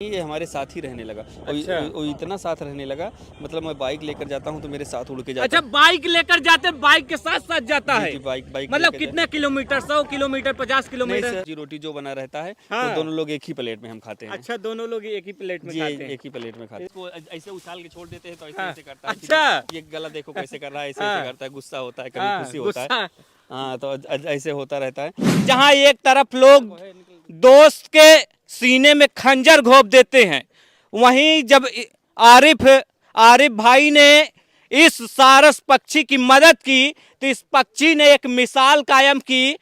ये हमारे साथ ही रहने लगा और अच्छा। वो इतना साथ रहने लगा। मतलब मैं बाइक लेकर जाता हूँ तो मेरे साथ उड़ के जाता अच्छा, है। बाइक लेकर जाते, बाइक के साथ साथ जाता जी है। जी, बाइक बाइक मतलब लेकर कितने किलोमीटर, 100 किलोमीटर, 50 नहीं किलोमीटर? सर, जी रोटी जो बना रहता है वो हाँ। दोनों लोग एक ही प्लेट में हम खाते हैं। अच्छा, दोनों लोग एक ही प्लेट में जी खाते हैं। एक ही प्लेट में खाते हैं। इसको ऐसे उछाल के छोड़ देते हैं तो ऐसे हाँ। ऐसे करता है। फिर अच्छा। ये गला देखो कैसे कर रहा है, ऐसे ऐसे हाँ। करता है। गुस्सा होता है, कभी हाँ, खुशी होता है। गुस्सा। हाँ, तो ऐसे होता रहता है। जहाँ एक तरफ लोग दोस्त के सीने में खंजर घोंप देते हैं, वहीं जब आरिफ आरिफ भाई ने इस सारस पक्षी की मदद की तो इस पक्षी ने एक मिसाल कायम की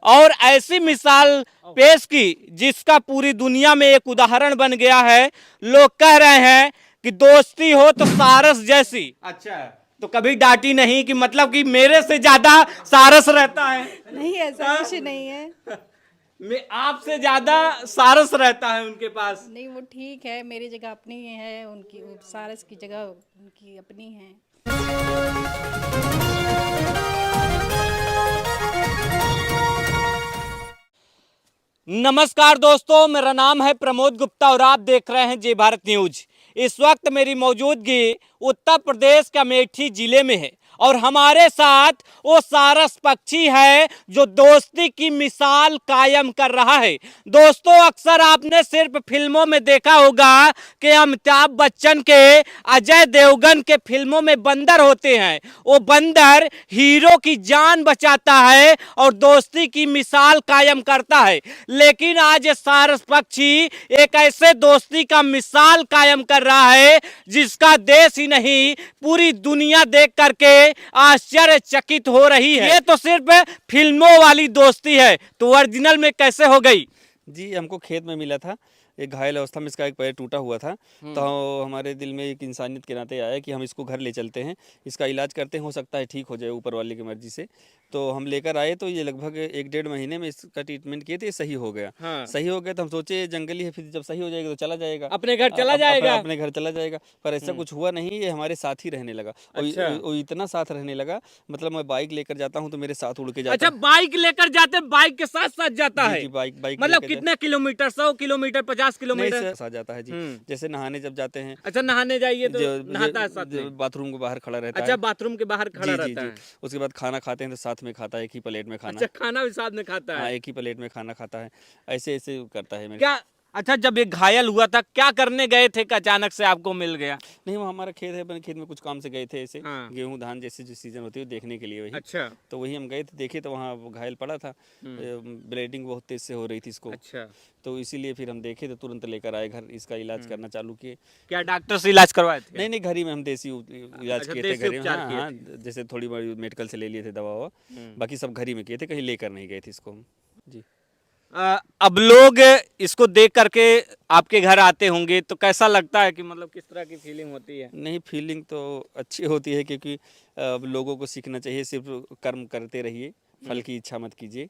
और ऐसी मिसाल पेश की जिसका पूरी दुनिया में एक उदाहरण बन गया है। लोग कह रहे हैं कि दोस्ती हो तो सारस जैसी। अच्छा, तो कभी डांटी नहीं कि मतलब कि मेरे से ज्यादा सारस रहता है? नहीं, ऐसा कुछ नहीं है। मैं आपसे ज्यादा सारस रहता है उनके पास। नहीं, वो ठीक है, मेरी जगह अपनी है, उनकी वो सारस की जगह उनकी अपनी है। नमस्कार दोस्तों, मेरा नाम है प्रमोद गुप्ता और आप देख रहे हैं जय भारत न्यूज। इस वक्त मेरी मौजूदगी उत्तर प्रदेश के अमेठी जिले में है और हमारे साथ वो सारस पक्षी है जो दोस्ती की मिसाल कायम कर रहा है। दोस्तों, अक्सर आपने सिर्फ फिल्मों में देखा होगा कि अमिताभ बच्चन के, अजय देवगन के फिल्मों में बंदर होते हैं। वो बंदर हीरो की जान बचाता है और दोस्ती की मिसाल कायम करता है। लेकिन आज ये सारस पक्षी एक ऐसे दोस्ती का मिसाल कायम कर रहा है जिसका देश ही नहीं पूरी दुनिया देख करके आश्चर्यचकित हो रही है। ये तो सिर्फ फिल्मों वाली दोस्ती है, तो ओरिजिनल में कैसे हो गई? जी हमको खेत में मिला था। एक घायल अवस्था में इसका एक पैर टूटा हुआ था। तो हमारे दिल में एक इंसानियत के नाते आया कि हम इसको घर ले चलते हैं, इसका इलाज करते हैं, हो सकता है ठीक हो जाए ऊपर वाले की मर्जी से। तो हम लेकर आए तो ये लगभग 1-1.5 महीने में इसका ट्रीटमेंट किए थे, सही हो गया। हाँ। सही हो गया तो हम सोचे जंगली है, फिर जब सही हो जाएगा तो चला जाएगा, अपने घर चला जाएगा। अपने घर चला जाएगा। पर ऐसा कुछ हुआ नहीं, ये हमारे साथ ही रहने लगा और अच्छा। वो इतना साथ रहने लगा। मतलब मैं बाइक लेकर जाता हूँ तो मेरे साथ उड़ के जाता अच्छा, है। बाइक लेकर जाते, बाइक के साथ साथ जाता जी है? जी, बाइक बाइक मतलब लेकर कितने किलोमीटर, 100 किलोमीटर, 50 नहीं किलोमीटर? सर, साथ जाता है जी। जैसे नहाने जब जाते हैं, अच्छा, नहाने जाइए तो जो नहाता है साथ जो में? बाथरूम के बाहर खड़ा रहता अच्छा, है। बाथरूम के बाहर खड़ा जी जी रहता जी, है। उसके बाद खाना खाते हैं तो साथ में खाता है, एक ही प्लेट में खाना। अच्छा, खाना भी साथ में खाता हाँ, है? एक ही प्लेट में खाना खाता है। ऐसे ऐसे करता है मेरे। क्या? अच्छा, जब ये घायल हुआ था क्या करने गए थे कि अचानक से आपको मिल गया? नहीं, वो हमारा खेत है, अपने खेत में कुछ काम से गए थे ऐसे। हाँ। गेहूँ धान जैसे जो सीजन होती है वो देखने के लिए वही। अच्छा। तो वही हम गए थे, देखे तो वहाँ वो घायल पड़ा था। ब्लीडिंग बहुत तेज से हो रही थी इसको। अच्छा। तो इसीलिए फिर हम देखे तो तुरंत लेकर आए घर, इसका इलाज करना चालू किए। क्या डॉक्टर से इलाज करवाए थे? नहीं नहीं, घर ही में हम देसी इलाज अच्छा, किए थे, देसी घर ही में। उपचार हाँ किए हाँ, थे। जैसे थोड़ी बड़ी मेडिकल से ले लिए थे दवा ववा। बाकी सब घर ही में किए थे, कहीं लेकर नहीं गए थे इसको हम। जी। अब लोग इसको देख करके आपके घर आते होंगे तो कैसा लगता है कि मतलब किस तरह की फीलिंग होती है? नहीं, फीलिंग तो अच्छी होती है क्योंकि अब लोगों को सीखना चाहिए, सिर्फ कर्म करते रहिए, फल की इच्छा मत कीजिए,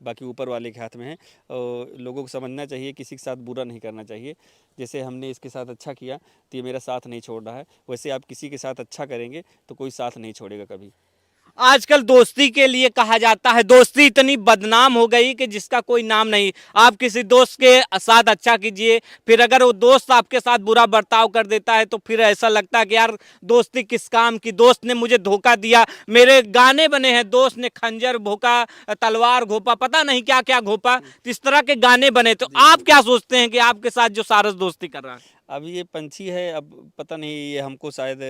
बाकी ऊपर वाले के हाथ में है। और लोगों को समझना चाहिए किसी के साथ बुरा नहीं करना चाहिए। जैसे हमने इसके साथ अच्छा किया तो ये मेरा साथ नहीं छोड़ रहा है, वैसे आप किसी के साथ अच्छा करेंगे तो कोई साथ नहीं छोड़ेगा कभी। आजकल दोस्ती के लिए कहा जाता है, दोस्ती इतनी बदनाम हो गई कि जिसका कोई नाम नहीं। आप किसी दोस्त के साथ अच्छा कीजिए, फिर अगर वो दोस्त आपके साथ बुरा बर्ताव कर देता है तो फिर ऐसा लगता है कि यार दोस्ती किस काम की, दोस्त ने मुझे धोखा दिया। मेरे गाने बने हैं, दोस्त ने खंजर भोंका, तलवार घोंपा, पता नहीं क्या क्या घोंपा, तो इस तरह के गाने बने। तो आप क्या सोचते हैं कि आपके साथ जो सारस दोस्ती कर रहा है? अब ये पंछी है, अब पता नहीं ये हमको शायद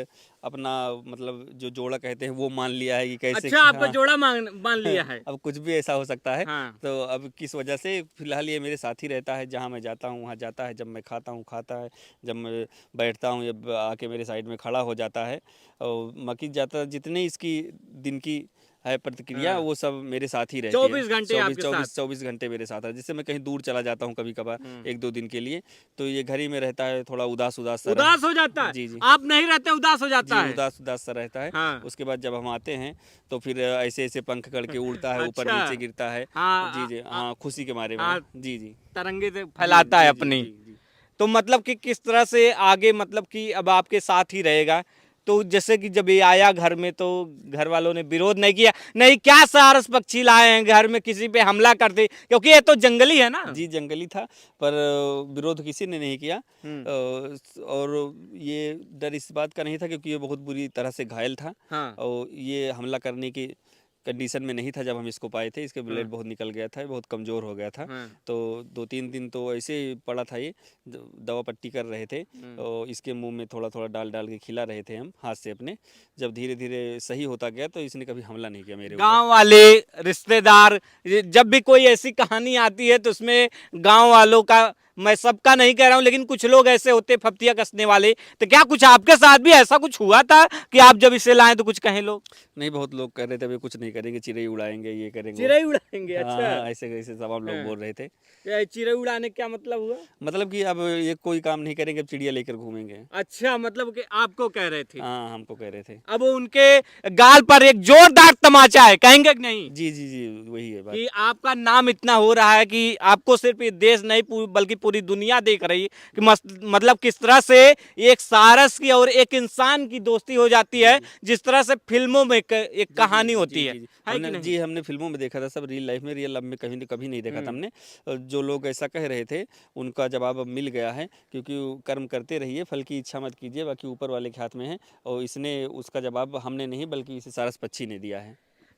अपना मतलब जो जोड़ा कहते हैं वो मान लिया है कि कैसे। अच्छा, आपका हाँ। जोड़ा मान लिया है? अब कुछ भी ऐसा हो सकता है। हाँ। तो अब किस वजह से फिलहाल ये मेरे साथ ही रहता है, जहाँ मैं जाता हूँ वहाँ जाता है, जब मैं खाता हूँ खाता है, जब मैं बैठता हूँ ये आके मेरे साइड में खड़ा हो जाता है। और बाकी ज़्यादा जितने इसकी दिन की है प्रतिक्रिया वो सब मेरे साथ ही रहती है। 24 घंटे आपके साथ? 24 घंटे मेरे साथ है। जैसे मैं कहीं दूर चला जाता हूँ कभी कभार 1-2 दिन के लिए, तो ये घर ही में रहता है, थोड़ा उदास उदास सा उदास हो जाता है? जी जी आप नहीं रहते, उदास हो जाता जी, है? उदास उदास सा रहता है। हाँ। उसके बाद जब हम आते हैं तो फिर ऐसे ऐसे पंख करके उड़ता है, ऊपर अच्छा। नीचे गिरता है। हाँ, जी जी, हाँ, खुशी के मारे में। हाँ, जी जी, तरंगे से फैलाता है जी जी अपनी। जी जी। तो मतलब कि किस तरह से आगे, मतलब कि अब आपके साथ ही रहेगा, तो जैसे कि जब ये आया घर में तो घर वालों ने विरोध नहीं किया, नहीं क्या सारस पक्षी लाए हैं घर में, किसी पे हमला कर दे, क्योंकि ये तो जंगली है ना। जी जंगली था, पर विरोध किसी ने नहीं किया। और ये डर इस बात का नहीं था क्योंकि ये बहुत बुरी तरह से घायल था। हाँ। और ये हमला करने की कंडीशन में नहीं था जब हम इसको पाए थे। इसके ब्लड बहुत निकल गया था, बहुत कमज़ोर हो गया था। तो 2-3 दिन तो ऐसे ही पड़ा था, ये दवा पट्टी कर रहे थे और इसके मुंह में थोड़ा थोड़ा डाल डाल के खिला रहे थे हम हाथ से अपने। जब धीरे धीरे सही होता गया तो इसने कभी हमला नहीं किया मेरे ऊपर। गांव वाले, रिश्तेदार, जब भी कोई ऐसी कहानी आती है तो उसमें गांव वालों का, मैं सबका नहीं कह रहा हूं, लेकिन कुछ लोग ऐसे होते फप्तियां कसने वाले। तो क्या कुछ आपके साथ भी ऐसा कुछ हुआ था कि आप जब इसे लाएं तो कुछ कहें लोग? नहीं, बहुत लोग कह रहे थे अभी कुछ नहीं करेंगे, चिड़ै उड़ाएंगे, ये करेंगे, चिड़ै उड़ाएंगे? हाँ, अच्छा, ऐसे ऐसे तमाम लोग बोल रहे थे। ये चिड़ै उड़ाने क्या मतलब हुआ? मतलब कि अब ये कोई काम नहीं करेंगे, अब चिड़िया लेकर घूमेंगे। अच्छा, मतलब कि आपको कह रहे थे? हाँ, हमको कह रहे थे। अब उनके गाल पर एक जोरदार तमाचा है, कहेंगे कि नहीं? जी जी जी, वही है बात। कि आपका नाम इतना हो रहा है कि आपको सिर्फ ये देश नहीं बल्कि पूरी दुनिया देख रही है कि मतलब किस तरह से एक सारस की और एक इंसान की दोस्ती हो जाती है, जिस तरह से फिल्मों में एक कहानी होती है कि नहीं? जी हमने फिल्मों में देखा था सब, रियल लाइफ में, रियल लाइफ में कभी नहीं देखा था हमने। जो लोग ऐसा कह रहे थे उनका जवाब अब मिल गया है, क्योंकि कर्म करते रहिए, फल की इच्छा मत कीजिए, बाकी ऊपर वाले के हाथ में है। और इसने उसका जवाब हमने नहीं बल्कि इसे सारस पक्षी ने दिया है।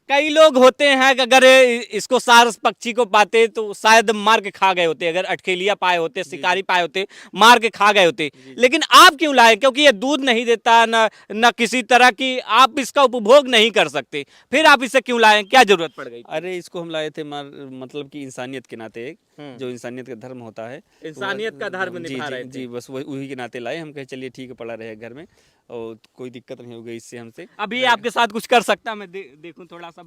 कई लोग होते हैं कि अगर इसको सारस पक्षी को पाते तो शायद मार के खा गए होते, अगर अटकेलिया पाए होते, शिकारी पाए होते, मार के खा गए होते। लेकिन आप क्यों लाए? क्योंकि ये दूध नहीं देता, न किसी तरह की आप इसका उपभोग नहीं कर सकते, फिर आप इसे क्यों लाए? क्या जरूरत पड़ गई? अरे इसको हम लाए थे मतलब कि इंसानियत के नाते, एक जो इंसानियत का धर्म होता है, इंसानियत का धर्म जी निभा जी रहे थे। जी, बस वही के नाते लाए। हम कहे चलिए ठीक है, पड़ा रहे घर में और कोई दिक्कत नहीं हो गई इससे हमसे। अभी आपके साथ कुछ कर सकता, मैं देखूं थोड़ा सा,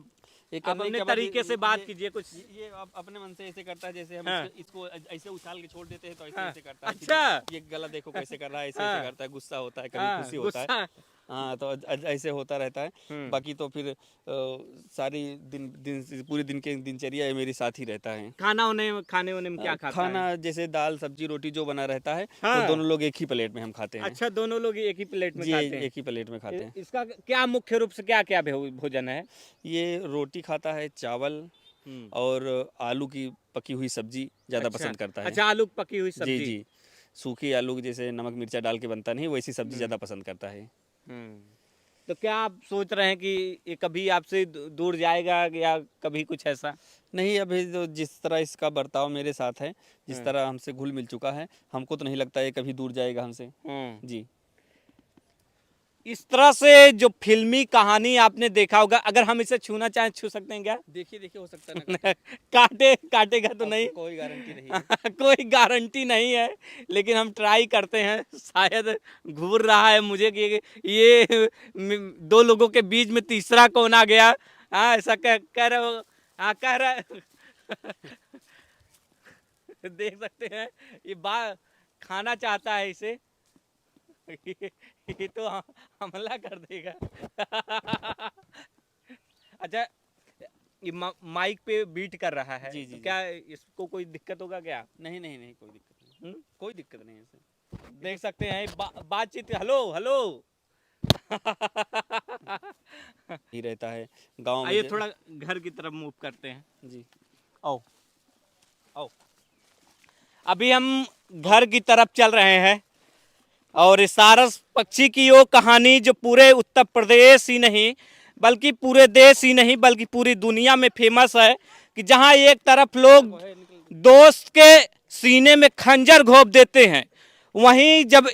एक आप अपने तरीके से बात कीजिए कुछ। ये अपने मन से ऐसे करता है, जैसे हम हाँ। इसको ऐसे उछाल के छोड़ देते हैं तो ऐसे हाँ। ऐसे करता है। अच्छा। ये गला देखो कैसे कर रहा है, ऐसे हाँ। ऐसे करता है, गुस्सा होता है, कभी हाँ, खुशी होता है। गुस्सा। हाँ, तो ऐसे होता रहता है। बाकी तो फिर सारी पूरी दिन के दिनचर्या है मेरी साथ ही रहता है। खाने होने में क्या खाता खाना है? जैसे दाल सब्जी रोटी जो बना रहता है, हाँ। वो दोनों लोग एक ही प्लेट में हम खाते हैं। अच्छा, दोनों लोग एक ही प्लेट में जी, खाते हैं? एक ही प्लेट में खाते हैं। इसका क्या मुख्य रूप से क्या क्या भोजन है? ये रोटी खाता है, चावल और आलू की पकी हुई सब्जी ज़्यादा अच्छा। पसंद करता है। अच्छा, आलू की पकी हुई जी सब्जी। जी, सूखी आलू जैसे नमक मिर्चा डाल के बनता नहीं, वैसी सब्जी ज़्यादा पसंद करता है। तो क्या आप सोच रहे हैं कि ये कभी आपसे दूर जाएगा या कभी कुछ ऐसा? नहीं, अभी तो जिस तरह इसका बर्ताव मेरे साथ है, जिस तरह हमसे घुल मिल चुका है, हमको तो नहीं लगता है कभी दूर जाएगा हमसे। जी। इस तरह से जो फिल्मी कहानी आपने देखा होगा, अगर हम इसे छूना चाहें छू सकते हैं क्या? देखिए देखिए, हो सकता है ना। काटेगा तो नहीं? कोई गारंटी नहीं है। कोई गारंटी नहीं है, लेकिन हम ट्राई करते हैं। शायद घूर रहा है मुझे कि ये दो लोगों के बीच में तीसरा कौन आ गया। हाँ, ऐसा कह रहे हो? हाँ, कह रहा देख सकते हैं, ये खाना चाहता है इसे। ये तो हमला कर देगा। अच्छा, ये माइक पे बीट कर रहा है। जी, जी, तो क्या इसको कोई दिक्कत होगा क्या? नहीं नहीं नहीं, कोई दिक्कत नहीं। कोई दिक्कत नहीं है इसे। देख सकते हैं बातचीत। Hello hello. ही रहता है गांव में। आइए थोड़ा घर की तरफ मूव करते हैं। जी, आओ आओ। अभी हम घर की तरफ चल रहे हैं और इस सारस पक्षी की वो कहानी जो पूरे उत्तर प्रदेश ही नहीं बल्कि पूरे देश ही नहीं बल्कि पूरी दुनिया में फेमस है, कि जहां एक तरफ लोग दोस्त के सीने में खंजर घोंप देते हैं, वहीं जब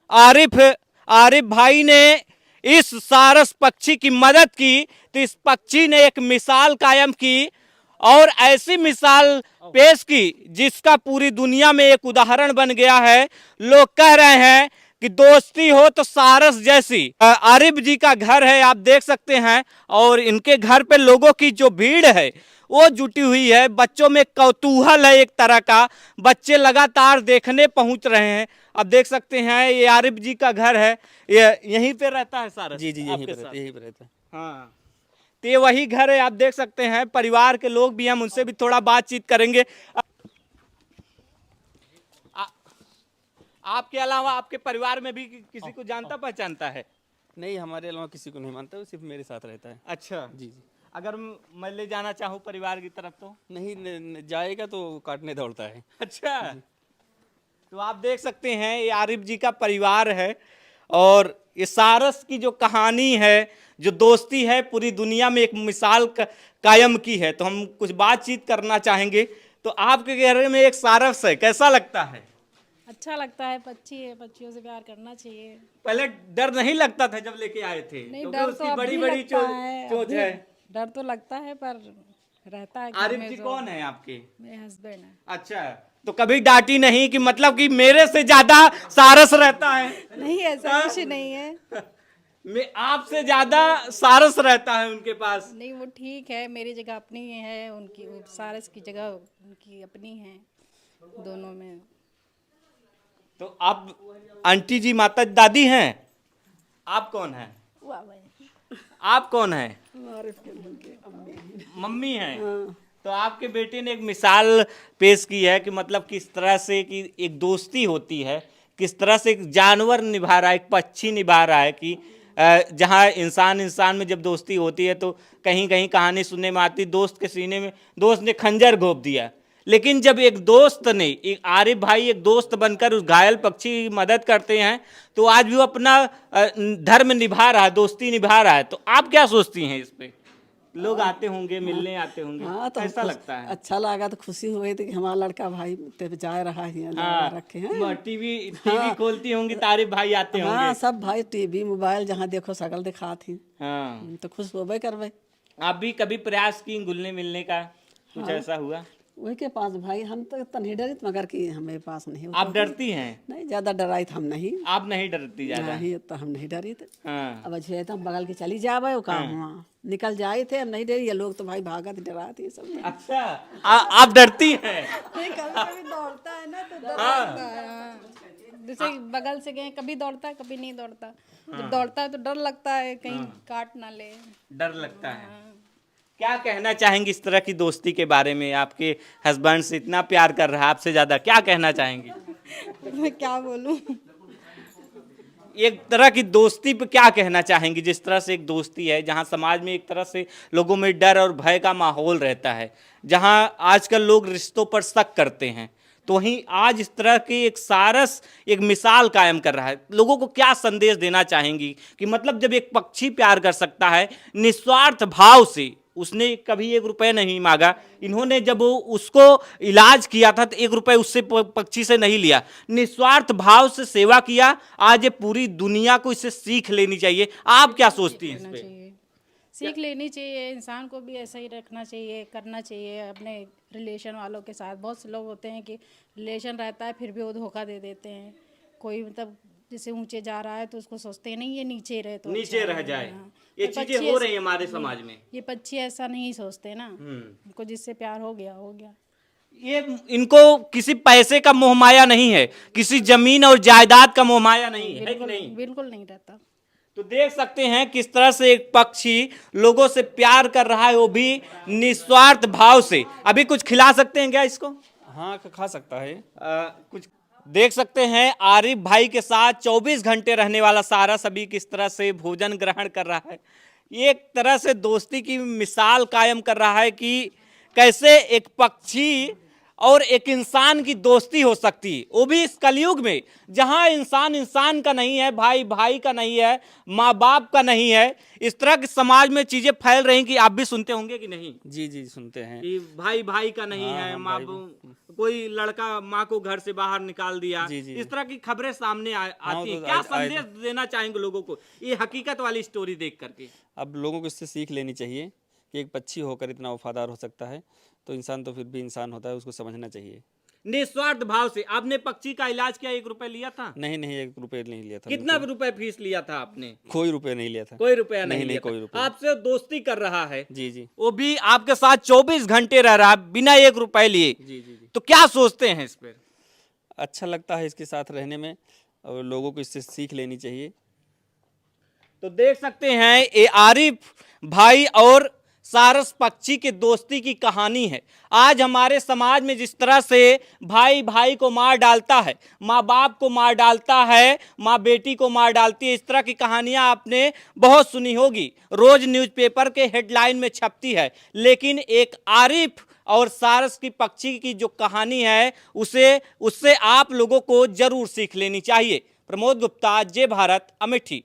आरिफ भाई ने इस सारस पक्षी की मदद की तो इस पक्षी ने एक मिसाल कायम की और ऐसी मिसाल पेश की जिसका पूरी दुनिया में एक उदाहरण बन गया है। लोग कह रहे हैं कि दोस्ती हो तो सारस जैसी। आरिफ जी का घर है, आप देख सकते हैं, और इनके घर पे लोगों की जो भीड़ है वो जुटी हुई है। बच्चों में कौतूहल है एक तरह का, बच्चे लगातार देखने पहुंच रहे हैं। अब देख सकते हैं ये आरिफ जी का घर है, ये यहीं पे रहता है सारस? जी जी, यहीं पे रहता है। हाँ, तो ये वही घर है, आप देख सकते हैं। परिवार के लोग भी, हम उनसे भी थोड़ा बातचीत करेंगे। आपके अलावा आपके परिवार में भी किसी को जानता पहचानता है? नहीं, हमारे अलावा किसी को नहीं मानता, वो सिर्फ मेरे साथ रहता है। अच्छा, जी जी। अगर मैं ले जाना चाहूँ परिवार की तरफ तो? नहीं जाएगा तो काटने दौड़ता है। अच्छा, तो आप देख सकते हैं ये आरिफ जी का परिवार है और ये सारस की जो कहानी है, जो दोस्ती है, पूरी दुनिया में एक मिसाल कायम की है। तो हम कुछ बातचीत करना चाहेंगे। तो आपके घर में एक सारस है, कैसा लगता है? अच्छा लगता है, पक्षी है, पक्षियों से प्यार करना चाहिए। पहले डर नहीं लगता था जब लेके आए थे? नहीं, क्योंकि डर तो उसकी अब बड़ी भी बड़ी लगता है, चोंच है। डर तो लगता है पर रहता है घर आरिफ में जी जो कौन है आपके? मेरे हस्बैंड है। अच्छा, तो कभी डांटी नहीं कि मतलब कि मेरे से ज्यादा सारस रहता है? नहीं, ऐसा कुछ नहीं है। मैं आपसे ज्यादा सारस रहता है उनके पास। नहीं, वो ठीक है, मेरी जगह अपनी है, उनकी वो सारस की जगह उनकी अपनी है, दोनों में। तो आप आंटी जी माता दादी हैं, आप कौन हैं? वाह भाई। आप कौन हैं? मम्मी हैं। तो आपके बेटे ने एक मिसाल पेश की है कि मतलब किस तरह से कि एक दोस्ती होती है, किस तरह से एक जानवर निभा रहा है, एक पक्षी निभा रहा है कि जहाँ इंसान इंसान में जब दोस्ती होती है तो कहीं कहीं कहानी सुनने में आती, दोस्त के सीने में दोस्त ने खंजर घोंप दिया। लेकिन जब एक दोस्त ने, एक आरिफ भाई एक दोस्त बनकर उस घायल पक्षी की मदद करते हैं तो आज भी वो अपना धर्म निभा रहा है, दोस्ती निभा रहा है। तो आप क्या सोचती हैं इस पे? लोग आते होंगे, मिलने आते होंगे, हाँ, तो कैसा लगता है? अच्छा लगा, तो खुशी हुई थी कि हमारा लड़का भाई ते पे जा रहा है, हाँ, रखे हैं। टीवी खोलती होंगी, तारिफ भाई आते हाँ, होंगे। सब भाई टीवी मोबाइल जहाँ देखो सकल दिखाती। हाँ, तो खुश होबे करबे। आप भी कभी प्रयास की घुलने मिलने का, कुछ ऐसा हुआ? वही के पास भाई हम तो तन्ही डरित, मगर कि हमें पास नहीं होता। आप डरती हैं? नहीं, ज्यादा डराई हम नहीं। आप नहीं डरती ज्यादा? नहीं, तो हम नहीं डरी थे। हाँ, अब अच्छे तो हम बगल के चली जावे, वो काम हुआ निकल जाए थे, हम नहीं डरी। ये लोग तो भाई भागत डराते सब। अच्छा, आप डरती हैं? नहीं, कभी कभी दौड़ता है ना, तो डर लगता है। हाँ। जैसे बगल से गए, कभी दौड़ता है, कभी नहीं दौड़ता। जब दौड़ता है तो डर लगता है कहीं काट ना ले। डर लगता है। क्या कहना चाहेंगी इस तरह की दोस्ती के बारे में? आपके हस्बैंड से इतना प्यार कर रहा है, आपसे ज्यादा, क्या कहना चाहेंगी? मैं क्या बोलूं। एक तरह की दोस्ती पे क्या कहना चाहेंगी? जिस तरह से एक दोस्ती है जहां समाज में एक तरह से लोगों में डर और भय का माहौल रहता है, जहां आजकल लोग रिश्तों पर शक करते हैं, तो वहीं आज इस तरह की एक सारस एक मिसाल कायम कर रहा है। लोगों को क्या संदेश देना चाहेंगी कि मतलब जब एक पक्षी प्यार कर सकता है निस्वार्थ भाव से, उसने कभी 1 रुपये नहीं मांगा, इन्होंने जब उसको इलाज किया था तो 1 रुपये उससे पक्षी से नहीं लिया, निस्वार्थ भाव से सेवा किया। आज ये पूरी दुनिया को इससे सीख लेनी चाहिए। आप क्या सोचती हैं इस पे? सीख लेनी चाहिए, इंसान को भी ऐसा ही रखना चाहिए, करना चाहिए अपने रिलेशन वालों के साथ। बहुत से लोग होते हैं कि रिलेशन रहता है फिर भी वो धोखा दे देते हैं। कोई मतलब जैसे ऊंचे जा रहा है तो उसको सोचते हैं नहीं ये नीचे रहे तो नीचे अच्छा रह है। जाए। हाँ। ये पर चीजें पक्षी हो रही हैं हमारे समाज में। ये पक्षी ऐसा नहीं सोचते ना, उनको जिससे प्यार हो गया हो गया। ये इनको किसी पैसे का मोह माया नहीं है, किसी जमीन और जायदाद का मोह माया नहीं है, कि नहीं? बिल्कुल नहीं रहता। तो देख सकते हैं किस तरह से एक पक्षी लोगों से प्यार कर रहा है, वो भी निस्वार्थ भाव से। अभी कुछ खिला सकते हैं क्या इसको? हाँ, खा सकता है। कुछ देख सकते हैं आरिफ भाई के साथ 24 घंटे रहने वाला सारस अभी किस तरह से भोजन ग्रहण कर रहा है। ये एक तरह से दोस्ती की मिसाल कायम कर रहा है कि कैसे एक पक्षी और एक इंसान की दोस्ती हो सकती है, वो भी इस कलयुग में जहां इंसान इंसान का नहीं है, भाई भाई का नहीं है, माँ बाप का नहीं है। इस तरह के समाज में चीजें फैल रही कि आप भी सुनते होंगे कि नहीं? जी जी, सुनते हैं कि भाई भाई का नहीं हाँ, है, हाँ, माँ भाई कोई लड़का माँ को घर से बाहर निकाल दिया। जी, जी, इस तरह की खबरें सामने आती हैं। तो क्या संदेश देना चाहेंगे लोगों को ये हकीकत वाली स्टोरी देख करके? अब लोगों को इससे सीख लेनी चाहिए कि एक पक्षी होकर इतना वफादार हो सकता है, तो इंसान तो फिर भी इंसान होता है, उसको समझना चाहिए। निस्वार्थ भाव से आपने पक्षी का इलाज किया, 1 रुपए लिया था? नहीं नहीं, 1 रुपये नहीं लिया था। कितना रुपए फीस लिया था आपने? कोई रुपये नहीं लिया था। कोई रुपया नहीं नहीं, लिया कोई था। रुपया। आपसे दोस्ती कर रहा है, जी जी वो भी आपके साथ 24 घंटे रह रहा है बिना 1 रुपए लिए। जी जी जी। तो क्या सोचते हैं इस पर? अच्छा लगता है इसके साथ रहने में, और लोगों को इससे सीख लेनी चाहिए। तो देख सकते हैं ये आरिफ भाई और सारस पक्षी की दोस्ती की कहानी है। आज हमारे समाज में जिस तरह से भाई भाई को मार डालता है, माँ बाप को मार डालता है, माँ बेटी को मार डालती है, इस तरह की कहानियां आपने बहुत सुनी होगी, रोज न्यूज़पेपर के हेडलाइन में छपती है। लेकिन एक आरिफ और सारस की पक्षी की जो कहानी है उससे आप लोगों को जरूर सीख लेनी चाहिए। प्रमोद गुप्ता, जय भारत, अमेठी।